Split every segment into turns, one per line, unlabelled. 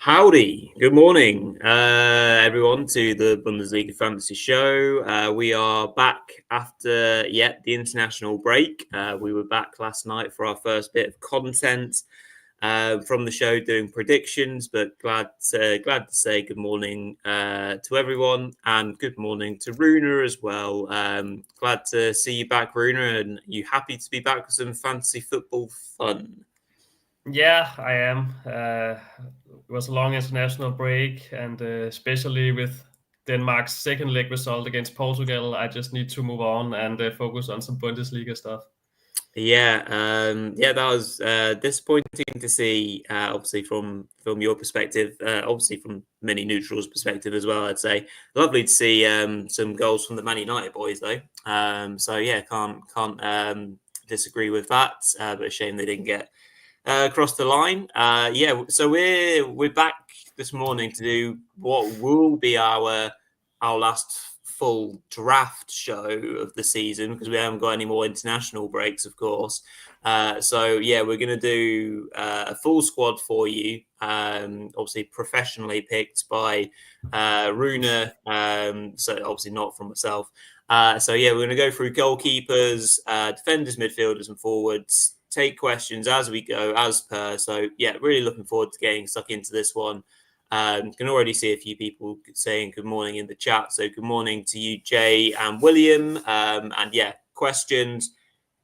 Howdy, good morning, everyone, to the Bundesliga Fantasy Show. We are back after the international break. We were back last night for our first bit of content from the show, doing predictions. But glad to say good morning to everyone, and good morning to Rune as well. Glad to see you back, Rune, and you happy to be back with some fantasy football fun?
Yeah, I am. It was a long international break, and especially with Denmark's second leg result against Portugal, I just need to move on and focus on some Bundesliga stuff.
That was disappointing to see. Obviously, from your perspective, obviously from many neutrals' perspective as well. I'd say lovely to see some goals from the Man United boys, though. Can't disagree with that. But a shame they didn't get across the line. So we're back this morning to do what will be our last full draft show of the season, because we haven't got any more international breaks, of course. We're going to do a full squad for you, obviously professionally picked by Rune, so obviously not from myself. We're going to go through goalkeepers, defenders, midfielders, and forwards. Take questions as we go, as per. So really looking forward to getting stuck into this one. Can already see a few people saying good morning in the chat. So good morning to you, Jay and William. Questions,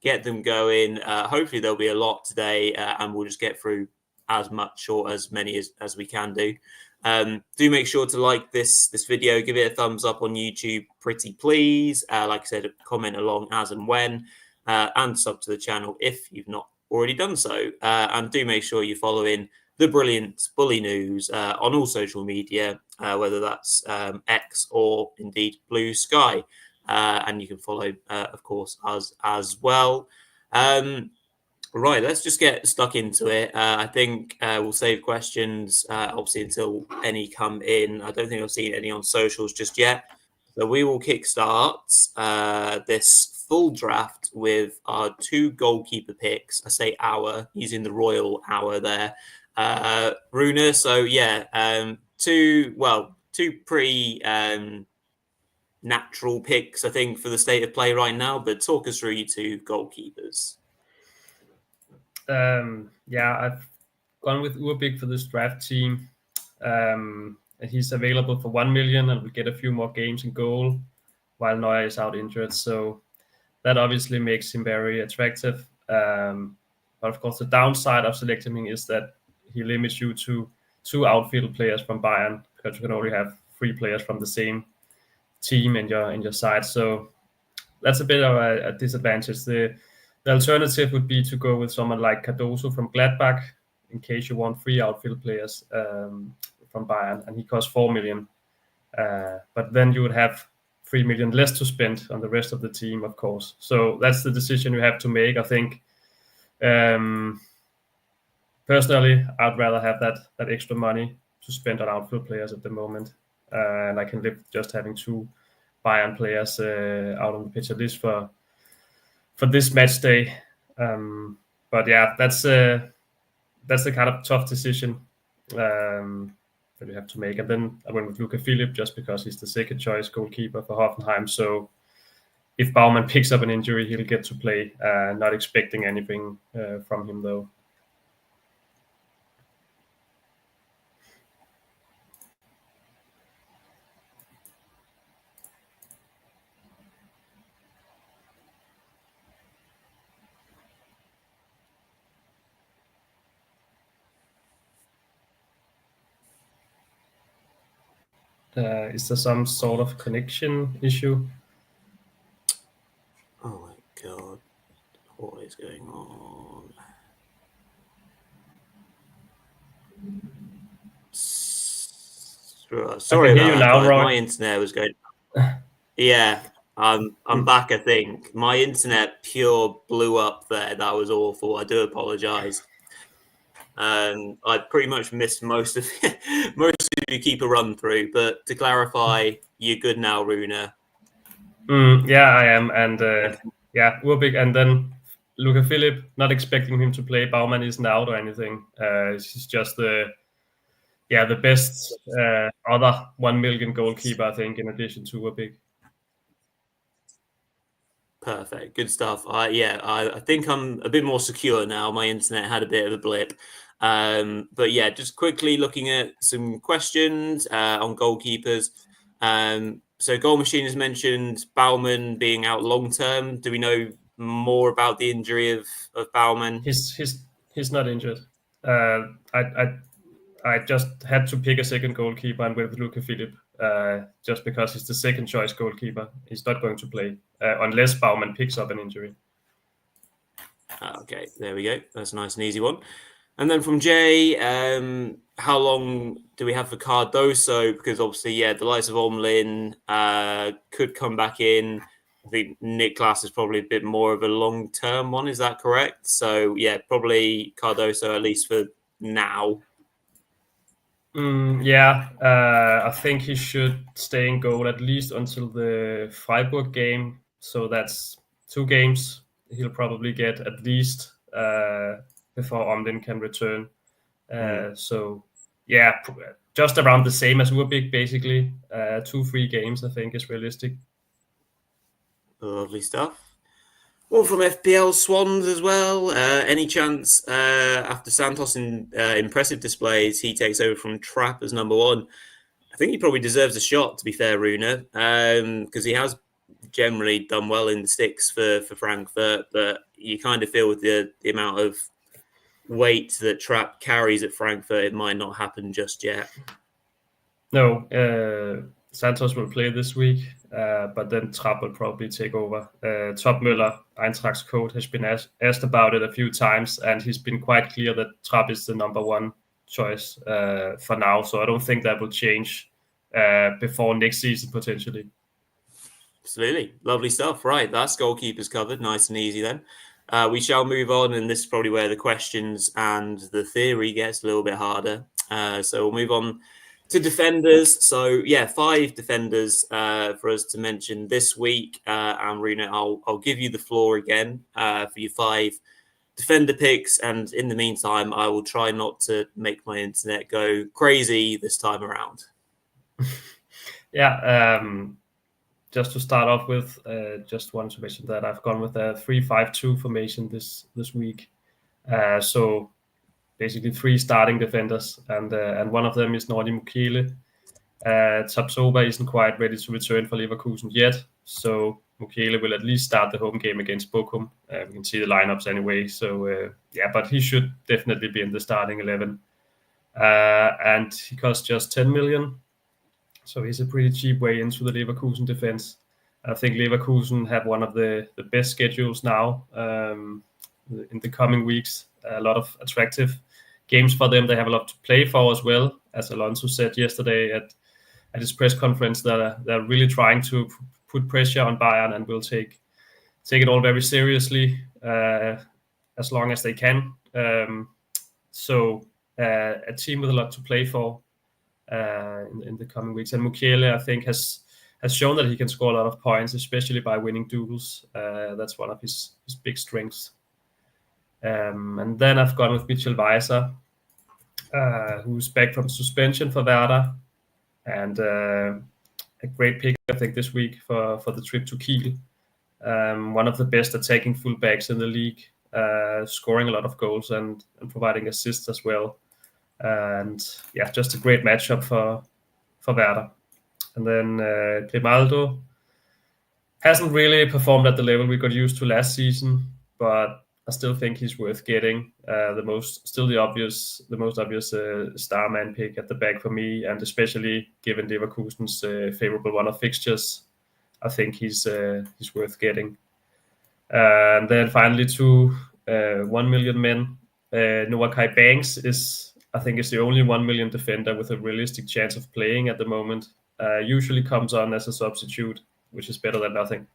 get them going. Hopefully there'll be a lot today, and we'll just get through as much or as many as we can do. Do make sure to like this video, give it a thumbs up on YouTube, pretty please. Like I said, comment along as and when, and sub to the channel if you've not already done so. And do make sure you follow in the brilliant Bulinews on all social media, whether that's X or indeed Blue Sky. And you can follow, of course, us as well. Right, let's just get stuck into it. I think we'll save questions, obviously, until any come in. I don't think I've seen any on socials just yet. So we will kickstart this full draft with our two goalkeeper picks. I say our, using the royal hour there. Rune, two pretty natural picks, I think, for the state of play right now. But talk us through you two goalkeepers.
I've gone with Urbik for this draft team. He's available for 1 million and will get a few more games in goal while Neuer is out injured. So that obviously makes him very attractive. But of course, the downside of selecting him is that he limits you to 2 outfield players from Bayern, because you can only have 3 players from the same team in your side. So that's a bit of a disadvantage. The alternative would be to go with someone like Cardoso from Gladbach, in case you want 3 outfield players from Bayern, and he costs 4 million. But then you would have 3 million less to spend on the rest of the team, of course. So that's the decision you have to make, I think. Personally, I'd rather have that extra money to spend on outfield players at the moment. And I can live just having 2 Bayern players out on the pitch, at least for this match day. That's the kind of tough decision that you have to make. And then I went with Luka Philipp just because he's the second choice goalkeeper for Hoffenheim. So if Baumann picks up an injury, he'll get to play. Not expecting anything from him, though. Is there some sort of connection issue?
Oh my god, what is going on? Sorry about that, guys. My internet was going. Yeah, I'm back. I think my internet pure blew up there. That was awful. I do apologize. I pretty much missed most of you keep a run through, but to clarify, you're good now, Rune.
Yeah, I am, and Urbik, and then Luka Philipp. Not expecting him to play. Baumann isn't out or anything. He's just the Yeah, the best other 1 million goalkeeper, I think, in addition to a big.
Perfect. Good stuff. I think I'm a bit more secure now. My internet had a bit of a blip. But yeah, just quickly looking at some questions on goalkeepers. So Goal Machine has mentioned Baumann being out long term. Do we know more about the injury of Baumann?
He's not injured. I just had to pick a second goalkeeper and went with Luca Philipp, just because he's the second choice goalkeeper. He's not going to play unless Baumann picks up an injury.
Okay, there we go. That's a nice and easy one. And then from Jay, how long do we have for Cardoso? Because obviously, yeah, the likes of Omlin could come back in. I think Niklas is probably a bit more of a long-term one. Is that correct? So, yeah, probably Cardoso at least for now.
I think he should stay in goal at least until the Freiburg game. So that's 2 games he'll probably get at least before Omlin can return. So, yeah, just around the same as Urbik, basically. 2-3 games, I think, is realistic.
Lovely stuff. One from FPL Swans as well. Any chance after Santos' impressive displays, he takes over from Trapp as number 1? I think he probably deserves a shot, to be fair, Rune, because he has generally done well in the sticks for Frankfurt, but you kind of feel with the amount of weight that Trapp carries at Frankfurt, it might not happen just yet.
No, Santos will play this week, but then Trapp will probably take over. Topmøller, Eintracht's coach, has been asked about it a few times, and he's been quite clear that Trapp is the number 1 choice for now. So I don't think that will change before next season, potentially.
Absolutely. Lovely stuff. Right, that's goalkeepers covered. Nice and easy then. We shall move on, and this is probably where the questions and the theory gets a little bit harder. So we'll move on to defenders. So, yeah, 5 defenders for us to mention this week. And Rune, I'll give you the floor again for your 5 defender picks. And in the meantime, I will try not to make my internet go crazy this time around.
Just to start off with, just want to mention that I've gone with a 3-5-2 formation this week. So basically 3 starting defenders, and one of them is Nordi Mukiele. Tapsoba isn't quite ready to return for Leverkusen yet, so Mukiele will at least start the home game against Bochum. We can see the lineups anyway, so but he should definitely be in the starting 11. And he costs just 10 million. So he's a pretty cheap way into the Leverkusen defense. I think Leverkusen have one of the best schedules now in the coming weeks. A lot of attractive games for them. They have a lot to play for as well. As Alonso said yesterday at his press conference, that they're really trying to put pressure on Bayern and will take it all very seriously as long as they can. So a team with a lot to play for. In the coming weeks, and Mukiele, I think, has shown that he can score a lot of points, especially by winning duels. That's one of his big strengths. And then I've gone with Mitchell Weiser, who's back from suspension for Werder, and a great pick, I think, this week for the trip to Kiel. One of the best attacking fullbacks in the league, scoring a lot of goals and providing assists as well. And yeah, just a great matchup for Werder. And then Grimaldo hasn't really performed at the level we got used to last season, but I still think he's worth getting. The most obvious star man pick at the back for me, and especially given Leverkusen's favorable run of fixtures, I think he's worth getting. And then finally 2 1 million men. Noah Kai Banks is the only 1 million defender with a realistic chance of playing at the moment. Usually comes on as a substitute, which is better than nothing.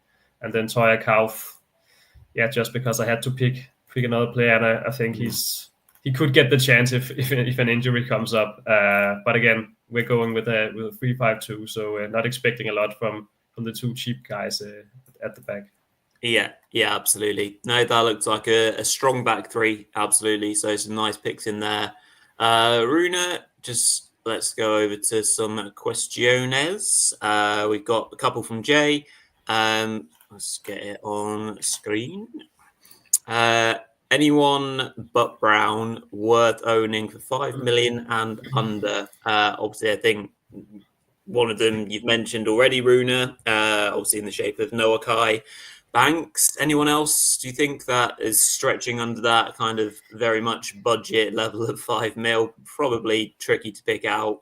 And then Toya Kauf, just because I had to pick another player, and I think he could get the chance if an injury comes up. But again, we're going with a 3-5-2, so not expecting a lot from the 2 cheap guys at the back.
Yeah, absolutely. No, that looks like a strong back 3, absolutely. So some nice picks in there. Rune, just let's go over to some questiones. We've got a couple from Jay. Let's get it on screen. Anyone but Brown worth owning for 5 million and under? Obviously, I think one of them you've mentioned already, Rune, obviously in the shape of Noah Kai. Banks, anyone else do you think that is stretching under that kind of very much budget level of 5 mil? Probably tricky to pick out.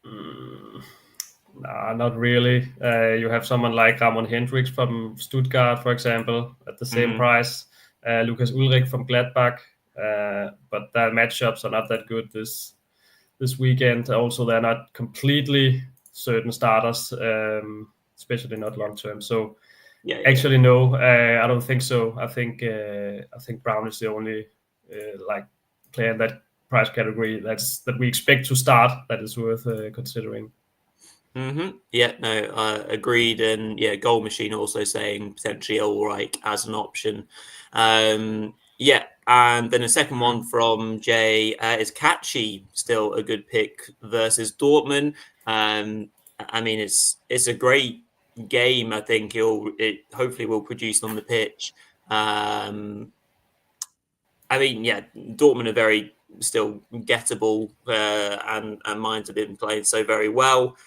Nah, not really. You have someone like Ramon Hendricks from Stuttgart, for example, at the same price. Lukas Ulrich from Gladbach, but their matchups are not that good this weekend. Also, they're not completely certain starters, especially not long term. So, actually, no, I don't think so. I think Brown is the only like player in that price category that we expect to start that is worth considering.
Yeah, no, agreed. And yeah, Goal Machine also saying potentially Ulreich as an option. Yeah, and then a second one from Jay is Kachi still a good pick versus Dortmund? I mean, it's a great game. I think it hopefully will produce on the pitch. I mean, yeah, Dortmund are very still gettable, and Mainz have been playing so very well.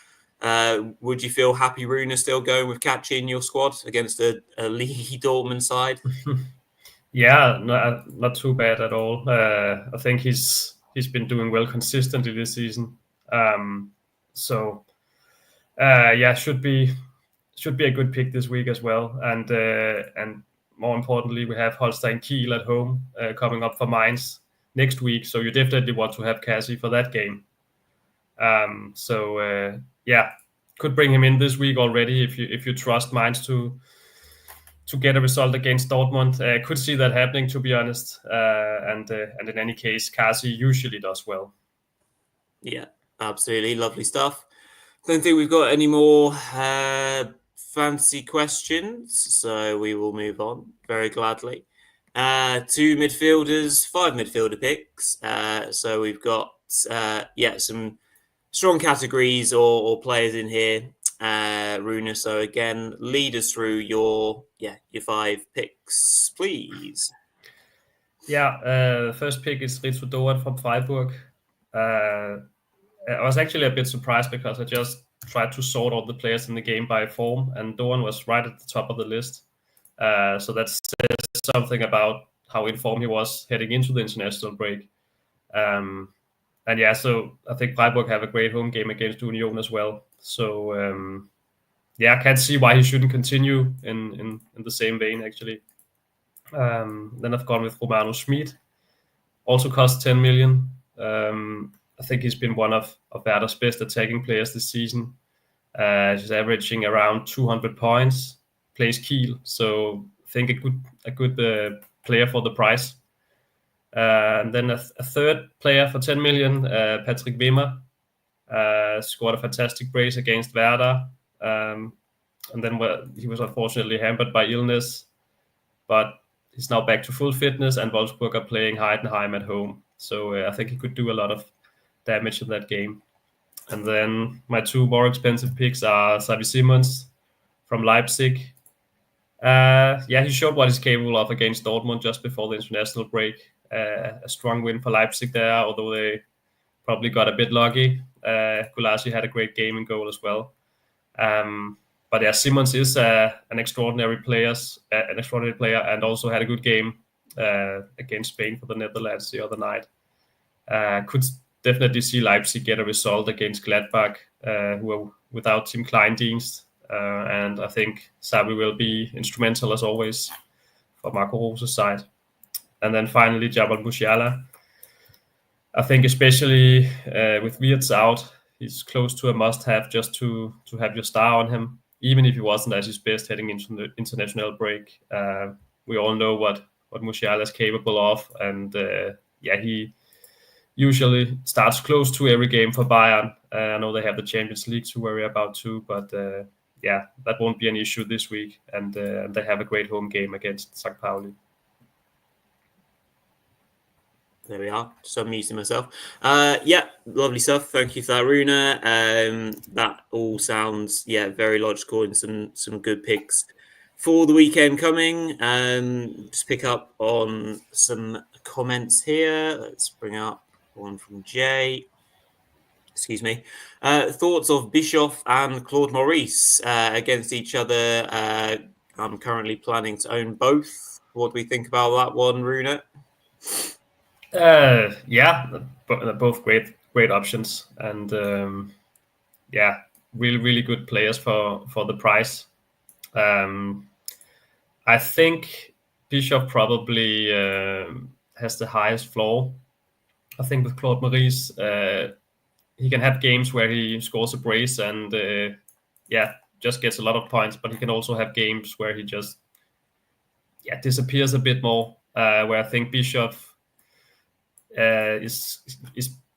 Would you feel happy, Rune, still going with Kachi in your squad against a Lee Dortmund side?
Yeah, not too bad at all. I think he's been doing well consistently this season. So yeah, should be a good pick this week as well. And more importantly, we have Holstein Kiel at home coming up for Mainz next week. So you definitely want to have Kachi for that game. So yeah, could bring him in this week already if you trust Mainz to get a result against Dortmund. Could see that happening, to be honest. And in any case, Kachi usually does well.
Yeah, absolutely. Lovely stuff. Don't think we've got any more fancy questions, so we will move on very gladly. 2 midfielders, 5 midfielder picks. So we've got some strong categories or players in here. Rune, so again, lead us through your 5 picks, please.
Yeah, first pick is Ritsu Doan from Freiburg. I was actually a bit surprised because I just tried to sort all the players in the game by form, and Doan was right at the top of the list. So that says something about how in form he was heading into the international break. And yeah, so I think Freiburg have a great home game against Union as well. So yeah, I can't see why he shouldn't continue in the same vein, actually. Then I've gone with Romano Schmid. Also cost 10 million. I think he's been one of Werder's best attacking players this season. He's averaging around 200 points. Plays Kiel, so I think a good player for the price. And then a third player for 10 million, Patrick Wimmer, scored a fantastic brace against Werder. And then he was unfortunately hampered by illness, but he's now back to full fitness, and Wolfsburg are playing Heidenheim at home. So I think he could do a lot of damage in that game. And then my 2 more expensive picks are Xavi Simons from Leipzig. Yeah, he showed what he's capable of against Dortmund just before the international break. A strong win for Leipzig there, although they probably got a bit lucky. Gulasi had a great game in goal as well. But yeah, Simons is an extraordinary player, and also had a good game against Spain for the Netherlands the other night. Could definitely see Leipzig get a result against Gladbach, who are without Tim Kleindienst. And I think Xavi will be instrumental as always for Marco Rose's side. And then finally, Jamal Musiala. I think especially with Wirtz out, he's close to a must-have just to have your star on him, even if he wasn't at his best heading into the international break. We all know what Musiala is capable of, and yeah, he usually starts close to every game for Bayern. I know they have the Champions League to worry about too, but yeah, that won't be an issue this week, and they have a great home game against St. Pauli.
There we are. Just unmuting myself. Yeah, Lovely stuff. Thank you for that, Rune. That all sounds, very logical and some good picks for the weekend coming. Just pick up on some comments here. Let's bring up one from Jay. Excuse me. Thoughts of Bischoff and Claude Maurice against each other. I'm currently planning to own both. What do we think about that one, Rune?
Yeah, they're both great options, and really good players for the price. I think Bischoff probably has the highest floor. I think with Claude Maurice, he can have games where he scores a brace and just gets a lot of points, but he can also have games where he just disappears a bit more. Where I think Bischoff is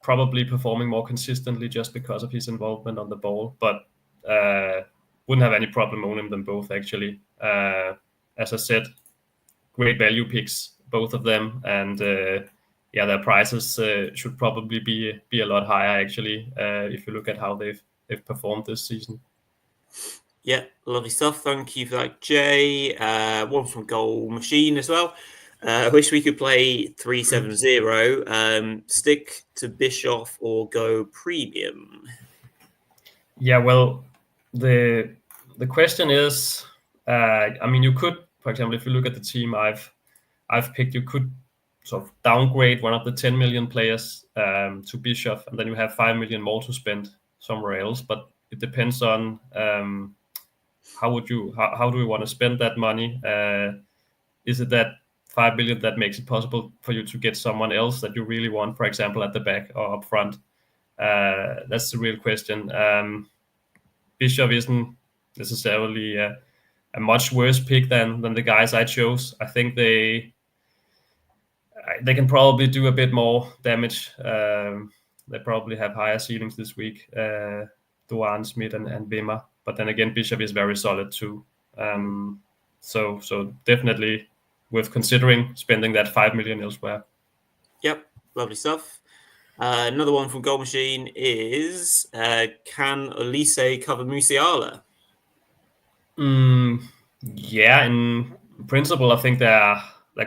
probably performing more consistently just because of his involvement on the ball, but wouldn't have any problem owning them both actually. As I said, great value picks, both of them, and their prices should probably be a lot higher actually if you look at how they've performed this season.
Yeah, lovely stuff. Thank you for that, Jay. One from Goal Machine as well. I wish we could play 370. Stick to Bischoff or go premium?
Yeah, well, the question is, you could, for example, if you look at the team I've picked, you could sort of downgrade one of the 10 million players to Bischoff, and then you have 5 million more to spend somewhere else. But it depends on how do we want to spend that money? Is it that 5 million that makes it possible for you to get someone else that you really want, for example, at the back or up front? That's the real question. Bischoff isn't necessarily a much worse pick than the guys I chose. I think they can probably do a bit more damage. They probably have higher ceilings this week, Duan, Smith, and Wimmer. But then again, Bischoff is very solid too. So definitely worth considering spending that 5 million elsewhere.
Yep, lovely stuff. Another one from Goal Machine is, can Olise cover Musiala?
Yeah, in principle, I think they're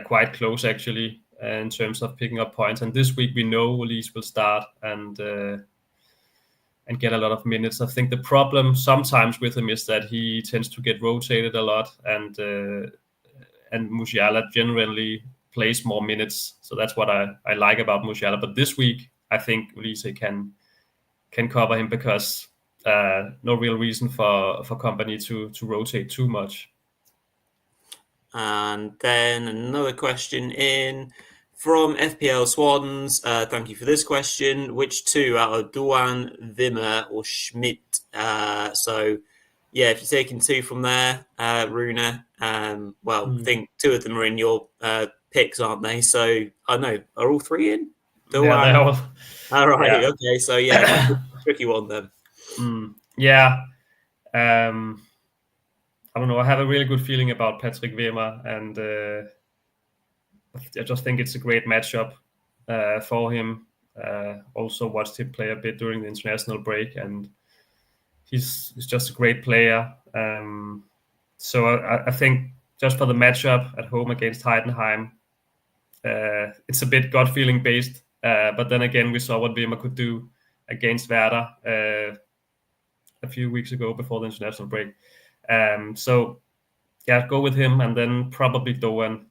quite close actually in terms of picking up points. And this week we know Olise will start and get a lot of minutes. I think the problem sometimes with him is that he tends to get rotated a lot, and Musiala generally plays more minutes. So that's what I like about Musiala. But this week, I think Olise can cover him because no real reason for company to rotate too much.
And then another question in from FPL Swans. Thank you for this question. Which two out of Duan, Wimmer, or Schmidt? So, if you're taking two from there, Rune, I think two of them are in your picks, aren't they? So, I know, are all three in?
Duan? Yeah, they are.
All right, yeah. Okay, so tricky one then.
I don't know. I have a really good feeling about Patrick Wimmer, and I just think it's a great matchup for him. Also watched him play a bit during the international break, and he's just a great player. So I think just for the matchup at home against Heidenheim, it's a bit gut feeling based. But then again, we saw what Wimmer could do against Werder a few weeks ago before the international break. Go with him, and then probably Doan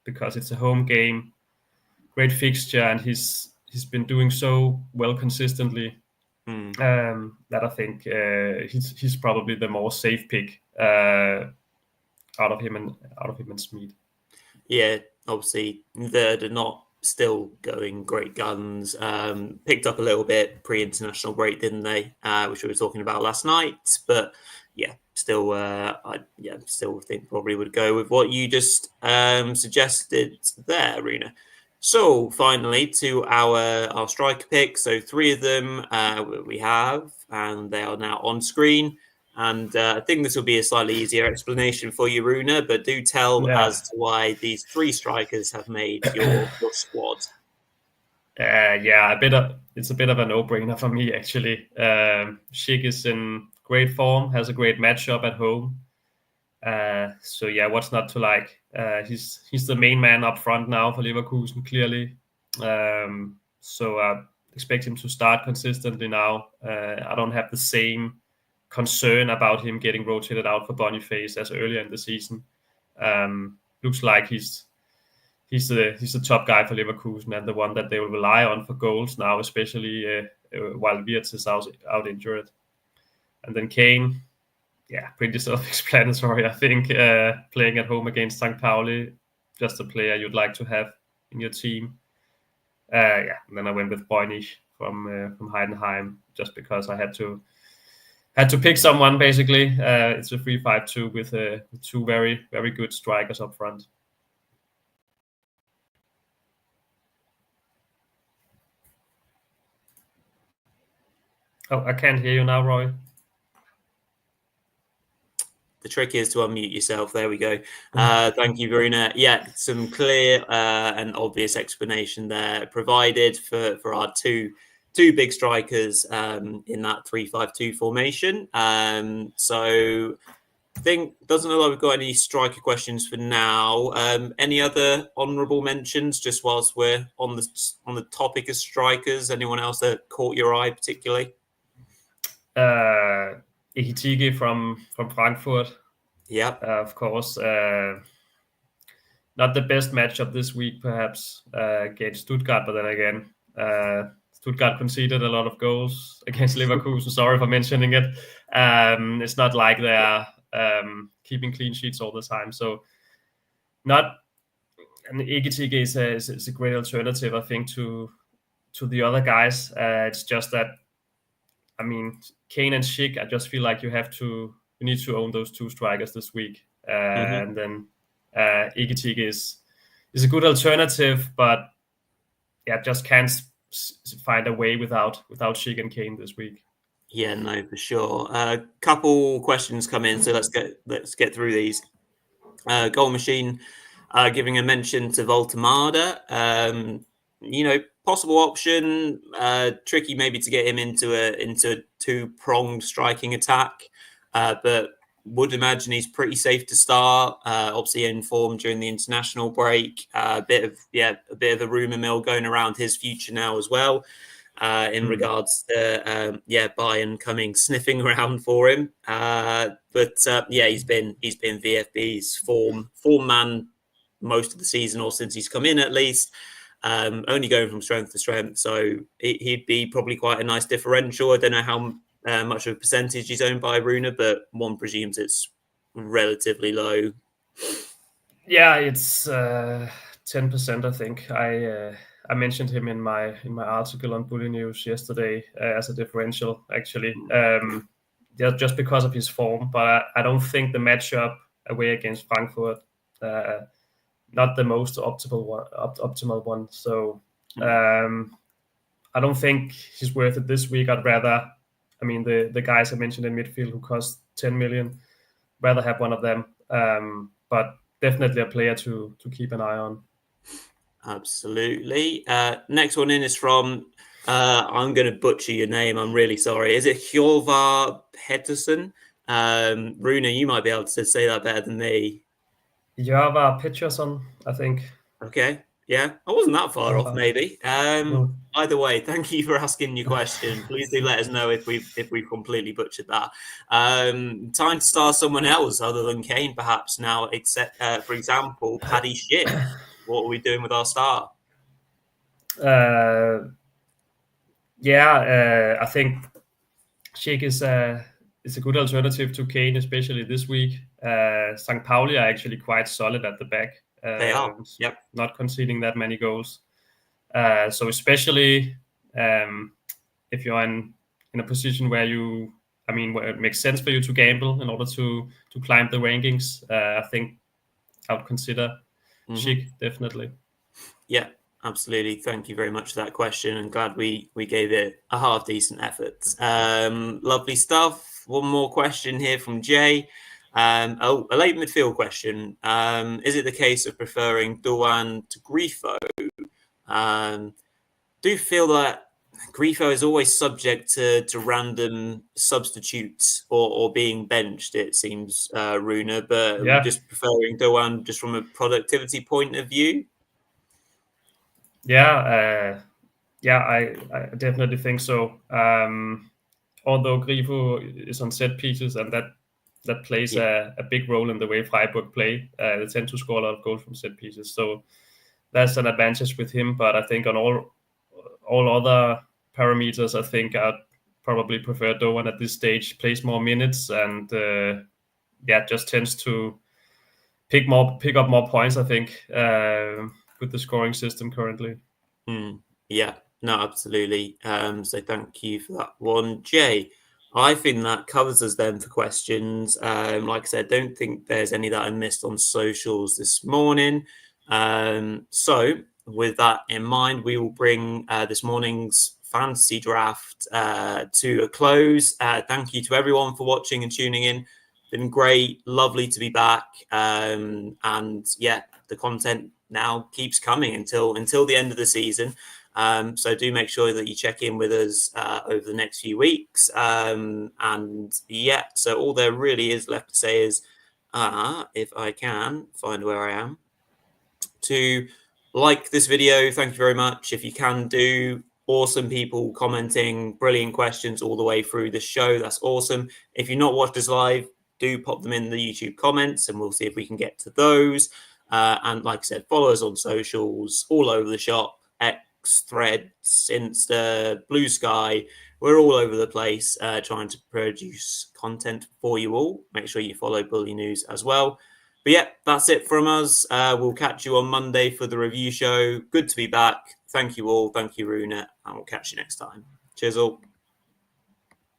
because it's a home game, great fixture, and he's been doing so well consistently that I think he's probably the more safe pick out of him and Smith.
Yeah, obviously they're not still going great guns. Picked up a little bit pre-international break, didn't they? Which we were talking about last night, but still, I still think probably would go with what you just suggested there, Rune. So finally to our striker picks. So three of them we have, and they are now on screen. And I think this will be a slightly easier explanation for you, Rune, but do tell as to why these three strikers have made your squad.
It's a bit of a no-brainer for me actually. Schick is in great form, has a great matchup at home. So yeah, what's not to like? He's the main man up front now for Leverkusen, clearly. So I expect him to start consistently now. I don't have the same concern about him getting rotated out for Boniface as earlier in the season. Looks like he's the top guy for Leverkusen and the one that they will rely on for goals now, especially while Wirtz is out injured. And then Kane, yeah, pretty self-explanatory, I think. Playing at home against St. Pauli, just a player you'd like to have in your team. And then I went with Boynich from Heidenheim, just because I had to pick someone, basically. It's a 3-5-2 with two very, very good strikers up front. Oh, I can't hear you now, Roy.
The trick is to unmute yourself. There we go. Thank you, Rune. Yeah, some clear and obvious explanation there provided for our two big strikers in that 3-5-2 formation. So I think doesn't look like we've got any striker questions for now. Any other honourable mentions just whilst we're on the topic of strikers? Anyone else that caught your eye particularly?
Ekitike from Frankfurt.
Yeah,
of course. Not the best matchup this week, perhaps, against Stuttgart, but then again, Stuttgart conceded a lot of goals against Leverkusen. Sorry for mentioning it. It's not like they're keeping clean sheets all the time. So, and Ekitike is a great alternative, I think, to the other guys. It's just that, I mean, Kane and Schick, I just feel like you need to own those two strikers this week. And then Ekitike is a good alternative, but yeah, just can't find a way without Schick and Kane this week.
Yeah, no, for sure. A couple questions come in, so let's get through these. Goal Machine giving a mention to Voltemada. Possible option. Tricky maybe to get him into a two-pronged striking attack, but would imagine he's pretty safe to start. Obviously in form during the international break. A bit of a rumor mill going around his future now as well. In regards to Bayern coming sniffing around for him. But he's been VFB's form man most of the season, or since he's come in at least. Only going from strength to strength, so he'd be probably quite a nice differential. I don't know how much of a percentage he's owned by Rune, but one presumes it's relatively low.
Yeah, it's 10%, I think. I mentioned him in my article on Bulinews yesterday as a differential, actually. Just because of his form, but I don't think the matchup away against Frankfurt not the most optimal one. So I don't think he's worth it this week. I'd rather, the guys I mentioned in midfield who cost 10 million, rather have one of them. But definitely a player to keep an eye on.
Absolutely. Next one in is from, I'm going to butcher your name. I'm really sorry. Is it Gjerulff Petersen? Rune, you might be able to say that better than me.
Gjerulff Petersen, I think.
Okay. Yeah, I wasn't that far off, maybe. Either way, thank you for asking your question. Please do let us know if we've completely butchered that. Time to start someone else other than Kane, perhaps now. Except, for example, Paddy Schick. What are we doing with our star?
I think Schick is a good alternative to Kane, especially this week. St. Pauli are actually quite solid at the back.
They are. Yep.
Not conceding that many goals. So especially if you're in a position where where it makes sense for you to gamble in order to climb the rankings, I think I would consider Schick, definitely.
Yeah, absolutely. Thank you very much for that question. I'm glad we gave it a half decent effort. Lovely stuff. One more question here from Jay. A late midfield question. Is it the case of preferring Douan to Grifo? do feel that Grifo is always subject to random substitutes or being benched, it seems, Rune, but just preferring Doan just from a productivity point of view.
Yeah, I definitely think so. Although Grifo is on set pieces, and that plays a big role in the way Freiburg play. They tend to score a lot of goals from set pieces, so that's an advantage with him. But I think on all other parameters, I think I'd probably prefer Doan at this stage. Plays more minutes and just tends to pick up more points, I think, with the scoring system currently.
Yeah, no, absolutely. So thank you for that one, Jay. I think that covers us then for questions. Like I said, don't think there's any that I missed on socials this morning. So with that in mind, we will bring this morning's fantasy draft to a close. Thank you to everyone for watching and tuning in. Been great, lovely to be back. And yeah, the content now keeps coming until the end of the season. So do make sure that you check in with us over the next few weeks. And yeah, so all there really is left to say is, if I can find where I am, to like this video. Thank you very much. If you can do, awesome people commenting, brilliant questions all the way through the show. That's awesome. If you've not watched us live, do pop them in the YouTube comments and we'll see if we can get to those. And like I said, follow us on socials all over the shop, X, Threads, Insta, Blue Sky. We're all over the place trying to produce content for you all. Make sure you follow Bulinews as well. But yeah, that's it from us. We'll catch you on Monday for the review show. Good to be back. Thank you all. Thank you, Rune. And we'll catch you next time. Cheers all.